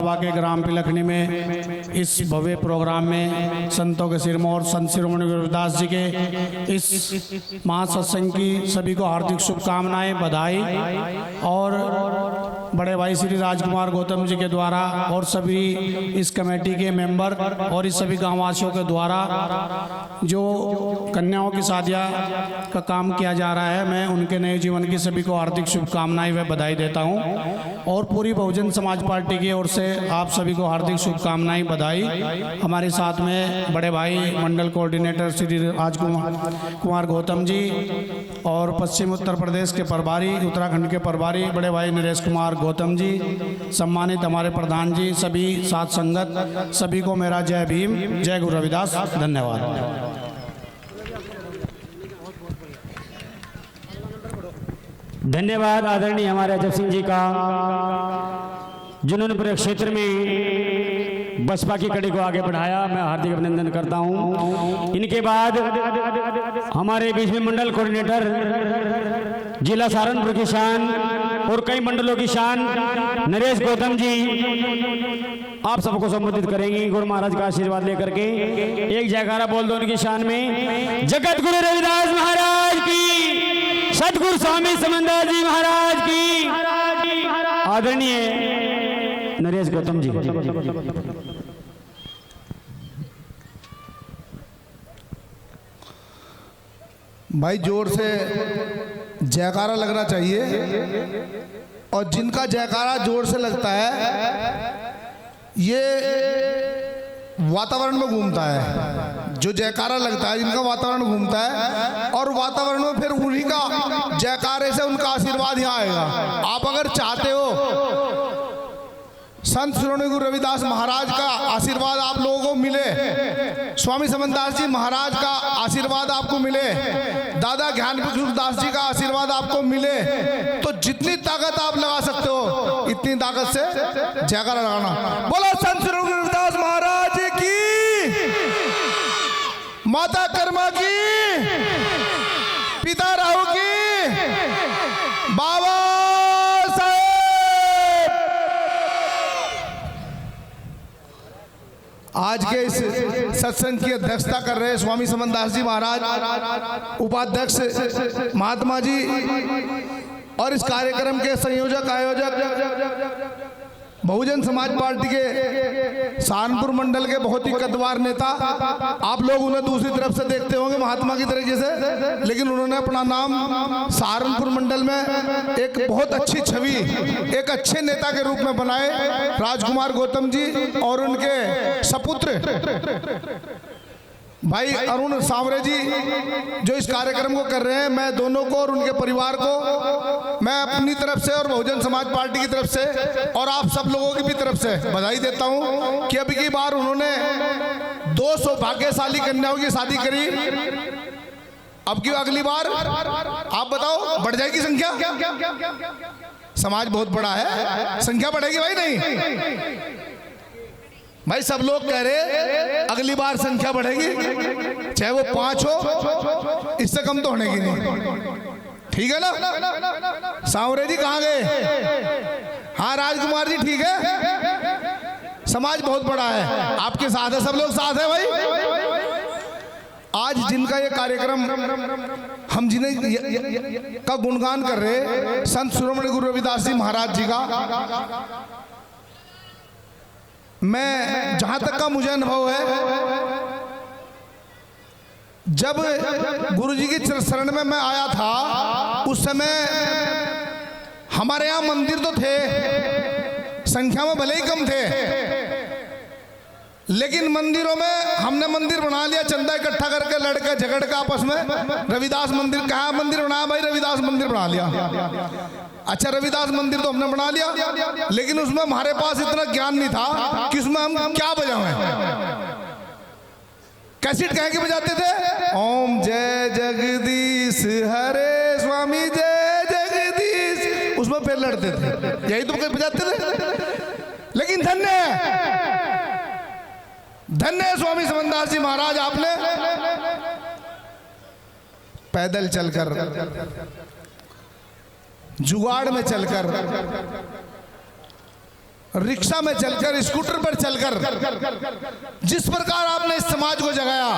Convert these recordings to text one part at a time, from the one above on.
के ग्राम पिलखनी में इस भव्य प्रोग्राम में संतों के सिरमौर संत शिरोमणि गुरु रविदास जी के इस महासत्संग की सभी को हार्दिक शुभकामनाएं, बधाई। और बड़े भाई श्री राजकुमार गौतम जी के द्वारा और सभी इस कमेटी के मेंबर और इस सभी गांववासियों के द्वारा जो कन्याओं की शादियां का काम किया जा रहा है, मैं उनके नए जीवन की सभी को हार्दिक शुभकामनाएं व बधाई देता हूं। और पूरी बहुजन समाज पार्टी की ओर से आप सभी को हार्दिक शुभकामनाएं, बधाई। हमारे साथ में बड़े भाई मंडल कोऑर्डिनेटर श्री राजकुमार गौतम जी और पश्चिम उत्तर प्रदेश के प्रभारी, उत्तराखंड के प्रभारी बड़े भाई नरेश कुमार गौतम जी, सम्मानित हमारे प्रधान जी, सभी साथ संगत, सभी को मेरा जय भीम, जय गुरु रविदास। धन्यवाद। धन्यवाद आदरणीय हमारे अजय सिंह जी का, जिन्होंने पूरे क्षेत्र में बसपा की कड़ी को आगे बढ़ाया। मैं हार्दिक अभिनंदन करता हूं। इनके बाद हमारे बीच में मंडल कोऑर्डिनेटर जिला सहारनपुर की शान और कई मंडलों की शान नरेश गौतम जी आप सबको संबोधित करेंगे गुरु महाराज का आशीर्वाद लेकर के। एक जयकारा बोल दो उनकी शान में। जगत गुरु रविदास महाराज की, सतगुरु स्वामी समंदर जी महाराज की, आदरणीय नरेश गौतम जी। भाई जोर से जयकारा लगना चाहिए, और जिनका जयकारा जोर से लगता है ये वातावरण में घूमता है। जो जयकारा लगता है जिनका वातावरण घूमता है, और वातावरण में फिर उन्हीं का जयकारे से उनका आशीर्वाद यहाँ आएगा। आप अगर चाहते हो संत शिरोमणि गुरु रविदास महाराज का आशीर्वाद आप लोगों को मिले, स्वामी समनदास जी महाराज का आशीर्वाद आपको मिले, दादा ज्ञान दास जी का आशीर्वाद आपको मिले, तो जितनी ताकत आप लगा सकते हो इतनी ताकत से जयकारा लगाना। बोलो संत शिरोमणि गुरु रविदास महाराज की, माता कर्मा की, पिता राहु की, बाबा आज के इस सत्संग की अध्यक्षता कर रहे स्वामी समनदास जी महाराज, उपाध्यक्ष महात्मा जी, और इस कार्यक्रम के संयोजक आयोजक बहुजन समाज पार्टी के सहारनपुर मंडल के बहुत ही कद्दावर नेता। आप लोग उन्हें दूसरी तरफ से देखते होंगे महात्मा की तरीके से, लेकिन उन्होंने अपना नाम सहारनपुर मंडल में एक बहुत अच्छी छवि, एक अच्छे नेता के रूप में बनाए। राजकुमार गौतम जी और उनके सपुत्र भाई अरुण सांवरे जी जो इस कार्यक्रम को कर रहे हैं, मैं दोनों को और उनके परिवार को मैं अपनी तरफ से और बहुजन समाज पार्टी की तरफ से और आप सब लोगों की भी तरफ से बधाई देता हूं कि अब की बार उन्होंने 2 सौभाग्यशाली कन्याओं की शादी करी। अब की अगली बार आप बताओ बढ़ जाएगी संख्या? समाज बहुत बड़ा है, संख्या बढ़ेगी भाई? नहीं भाई, सब लोग कह रहे अगली बार संख्या बढ़ेगी, चाहे वो 5 हो, इससे कम तो होने की नहीं। ठीक है ना? सांवरे जी कहाँ गए? हाँ राजकुमार जी ठीक है। समाज बहुत बड़ा है, आपके साथ है, सब लोग साथ है भाई। आज जिनका ये कार्यक्रम हम जिन्हें का गुणगान कर रहे संत शिरोमणि गुरु रविदास जी महाराज जी का, मैं जहां तक का मुझे अनुभव है, जब गुरुजी की शरण में मैं आया था उस समय हमारे यहाँ मंदिर तो थे, संख्या में भले ही कम थे, लेकिन मंदिरों में हमने मंदिर बना लिया, चंदा इकट्ठा करके लड़के झगड़ के आपस में रविदास मंदिर, कहाँ मंदिर बनाया भाई? रविदास मंदिर बना लिया। अच्छा रविदास मंदिर तो हमने बना लिया, लेकिन उसमें हमारे पास इतना ज्ञान नहीं था कि उसमें हम क्या बजाएं। कैसेट कह के बजाते थे, ओम जय जगदीश हरे स्वामी जय जगदीश, उसमें पैर लड़ते थे, यही तो बजाते थे। लेकिन धन्य स्वामी समनदास जी महाराज, आपने पैदल चलकर, जुगाड़ में चलकर रिक्शा में चलकर, स्कूटर पर चलकर जिस प्रकार आपने इस समाज को जगाया,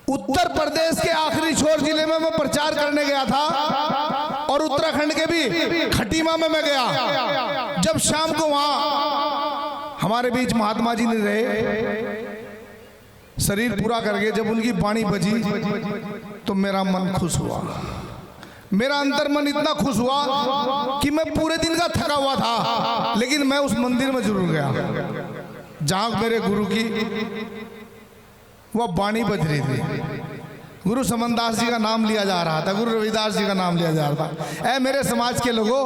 उत्तर प्रदेश के आखिरी छोर जिले में मैं प्रचार करने गया था और उत्तराखंड के भी खटीमा में मैं गया। जब शाम को वहां हमारे बीच महात्मा जी नहीं रहे, शरीर पूरा करके जब उनकी वाणी बजी तो मेरा मन खुश हुआ, मेरा अंतर मन इतना खुश हुआ कि मैं पूरे दिन का थका हुआ था, लेकिन मैं उस मंदिर में जरूर गया जहां मेरे गुरु की वह वाणी बज रही थी। गुरु समनदास जी का नाम लिया जा रहा था, गुरु रविदास जी का नाम लिया जा रहा था। ऐ मेरे समाज के लोगों,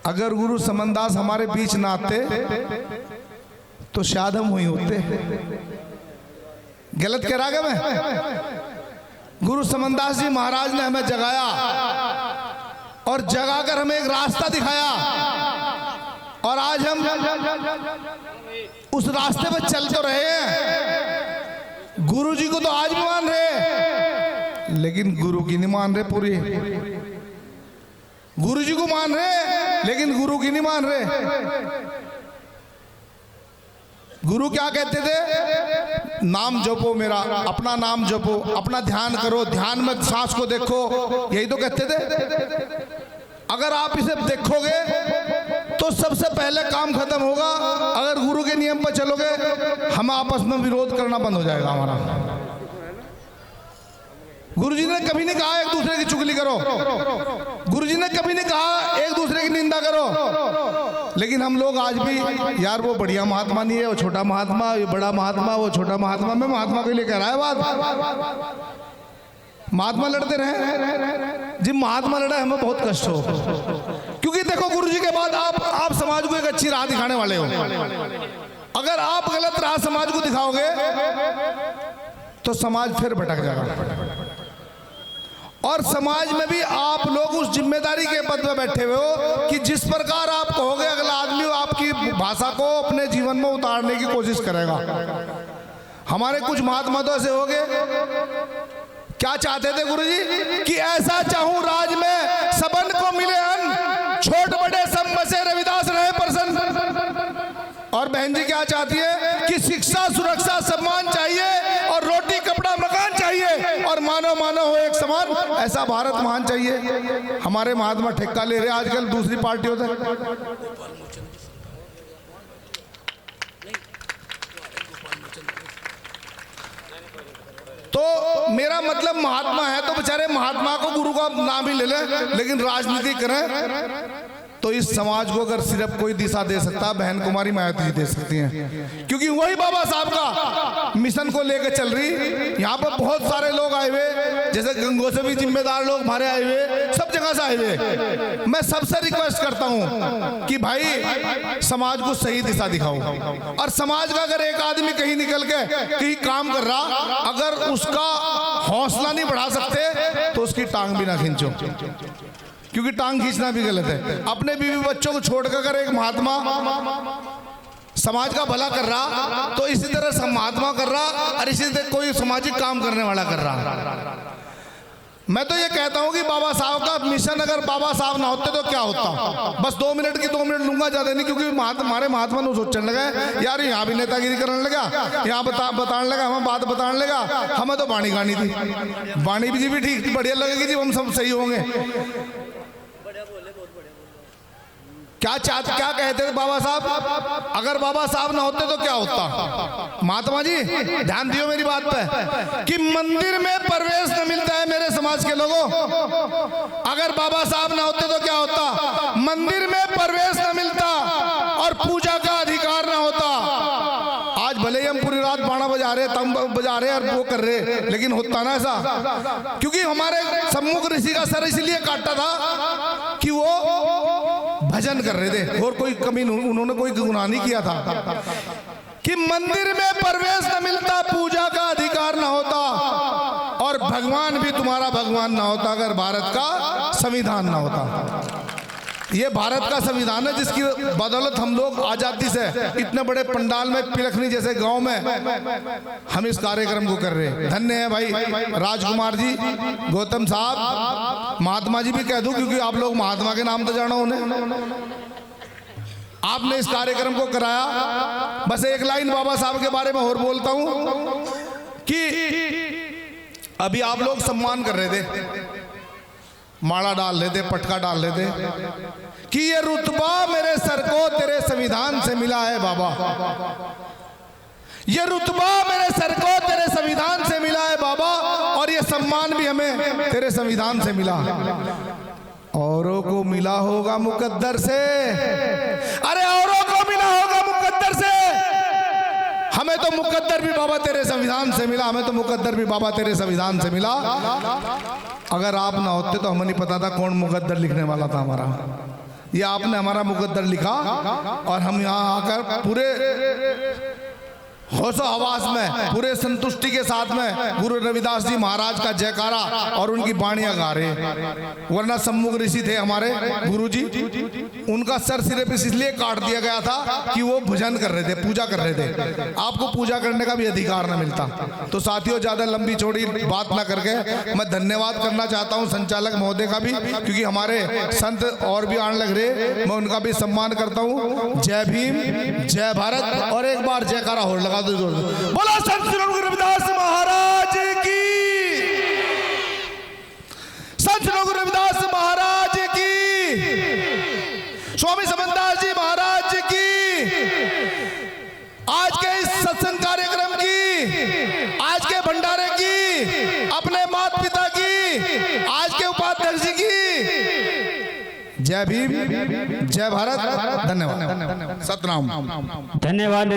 अगर गुरु समनदास हमारे बीच ना आते तो शायद हम वहीं होते। गलत कह रहा क्या मैं? गुरु समनदास जी महाराज ने हमें जगाया और जगाकर हमें एक रास्ता दिखाया, और आज हम उस रास्ते पे चल तो रहे हैं। गुरु जी को तो आज भी मान रहे, लेकिन गुरु की नहीं मान रहे पूरी। गुरु जी को मान रहे लेकिन गुरु की नहीं मान रहे। गुरु क्या कहते थे? नाम जपो मेरा, अपना नाम जपो, अपना ध्यान करो, ध्यान में सांस को देखो, यही तो कहते थे। अगर आप इसे देखोगे तो सबसे पहले काम खत्म होगा। अगर गुरु के नियम पर चलोगे, हम आपस में विरोध करना बंद हो जाएगा हमारा। गुरुजी ने कभी नहीं कहा एक दूसरे की चुगली करो, गुरुजी ने कभी नहीं कहा एक दूसरे की निंदा करो, लेकिन हम लोग आज भी, यार वो बढ़िया महात्मा नहीं है, वो छोटा महात्मा, ये बड़ा महात्मा, वो छोटा महात्मा। मैं महात्मा के लिए कह रहा है बात। महात्मा लड़ते रहे, जी महात्मा लड़ा हमें बहुत कष्ट हो, क्योंकि देखो गुरुजी के बाद आप समाज को एक अच्छी राह दिखाने वाले हो। अगर आप गलत राह समाज को दिखाओगे तो समाज फिर भटक जाएगा। और समाज में भी आप लोग उस जिम्मेदारी के पद में बैठे हुए हो कि जिस प्रकार आप कहोगे, अगला आदमी आपकी भाषा को अपने जीवन में उतारने की कोशिश करेगा। हमारे कुछ महात्मा तो ऐसे हो गए, क्या चाहते थे गुरुजी? कि ऐसा चाहूं राज में सबन को मिले अन्न, छोट बड़े सब बसे रविदास रहे प्रसन्न। और बहन जी क्या चाहती है? कि शिक्षा, सुरक्षा, सम्मान चाहिए और रोटी, कपड़ा, मकान चाहिए और मानव मानव हो एक समान, ऐसा भारत महान चाहिए। हमारे महात्मा ठेका ले रहे आजकल दूसरी पार्टियों से। तो मेरा मतलब महात्मा है तो बेचारे महात्मा को गुरु का नाम ही ले लें, लेकिन राजनीति करें तो इस समाज को अगर सिर्फ कोई दिशा दे सकता, बहन कुमारी मायावती जी दे सकती हैं, क्योंकि वही बाबा साहब का मिशन को लेकर चल रही। यहाँ पर बहुत सारे लोग आए हुए, जैसे गंगों से भी जिम्मेदार लोग हमारे आए हुए, सब जगह से आए हुए। मैं सबसे रिक्वेस्ट करता हूँ कि भाई समाज को सही दिशा दिखाओ, और समाज का अगर एक आदमी कहीं निकल के कहीं काम कर रहा, अगर उसका हौसला नहीं बढ़ा सकते तो उसकी टांग भी ना खींचो, क्योंकि टांग खींचना भी गलत है। अपने बीवी बच्चों को छोड़कर अगर एक महात्मा समाज का भला कर रहा तो इसी तरह महात्मा कर रहा, और इसी तरह कोई सामाजिक काम करने वाला कर रहा। मैं तो ये कहता हूँ कि बाबा साहब का मिशन, अगर बाबा साहब ना होते तो क्या होता? बस 2 मिनट की 2 मिनट लूंगा, ज्यादा नहीं, क्योंकि हमारे महात्मा ने सोचने लगा यार यहाँ भी नेतागिरी करने लगा, यहाँ बताने लगा, हमें बात बताने लगा। हमें तो वाणी गानी थी, वाणी जी भी ठीक बढ़िया लगेगी जी, हम सब सही होंगे। क्या कहते थे बाबा साहब? अगर बाबा साहब ना होते तो क्या होता? महात्मा जी ध्यान दियो मेरी बात पे, कि मंदिर में प्रवेश न मिलता है मेरे समाज के लोगों। अगर बाबा साहब ना होते तो क्या होता? मंदिर में प्रवेश न मिलता और पूजा का अधिकार ना होता। आज भले ही हम पूरी रात बाणा बजा रहे, तम बजा रहे और वो कर रहे, लेकिन होता ना ऐसा, क्योंकि हमारे सम्मुख ऋषि का सर इसलिए काटा था कि वो भजन कर रहे थे, और कोई कमी, उन्होंने कोई गुनाह नहीं किया था। कि मंदिर में प्रवेश न मिलता, पूजा का अधिकार न होता, और भगवान भी तुम्हारा भगवान ना होता अगर भारत का संविधान ना होता। ये भारत का संविधान है जिसकी बदौलत हम लोग आजादी से इतने बड़े पंडाल में पिलखनी जैसे गांव में हम इस कार्यक्रम को कर रहे हैं। धन्य है भाई राजकुमार जी, गौतम साहब, महात्मा जी भी कह दूं क्योंकि आप लोग महात्मा के नाम तो जानो उन्हें। आपने इस कार्यक्रम को कराया। बस एक लाइन बाबा साहब के बारे में और बोलता हूं कि अभी आप लोग सम्मान कर रहे थे, माला डाल लेते, पटका डाल लेते कि ये रुतबा मेरे सर को तेरे संविधान से मिला है बाबा, ये रुतबा मेरे सर को तेरे संविधान से मिला है बाबा, और ये सम्मान भी हमें तेरे संविधान से मिला। औरों को मिला होगा मुकद्दर से, अरे औरों को मिला होगा मुकद्दर से, हमें तो मुकद्दर भी बाबा तेरे संविधान से मिला, हमें तो मुकद्दर भी बाबा तेरे संविधान से मिला। अगर आप ना होते तो हमें नहीं पता था कौन मुकद्दर लिखने वाला था हमारा। ये आपने हमारा मुकद्दर लिखा और हम यहाँ आकर पूरे होशो हवास में, पूरे संतुष्टि के साथ में गुरु रविदास जी महाराज का जयकारा और उनकी बाणियां गा रहे। वरना सम्मुख ऋषि थे हमारे गुरुजी, उनका सर सिर्फ इसलिए काट दिया गया था कि वो भजन कर रहे थे, पूजा कर रहे थे। आपको पूजा करने का भी अधिकार न मिलता। तो साथियों, ज्यादा लंबी चौड़ी बात ना करके मैं धन्यवाद करना चाहता हूँ संचालक महोदय का भी, क्योंकि हमारे संत और भी आने लग रहे, मैं उनका भी सम्मान करता हूँ। जय भीम, जय भारत, और एक बार जयकारा और लगा। बोला संत श्री गुरु रविदास महाराज की, संत श्री गुरु रविदास महाराज की, स्वामी समनदास जी महाराज की। आज के इस सत्संग कार्यक्रम की, आज के भंडारे की, अपने माता पिता की, आज के उपाध्यक्ष जी की। जय भीम, जय भारत, धन्यवाद, सतनाम, धन्यवाद।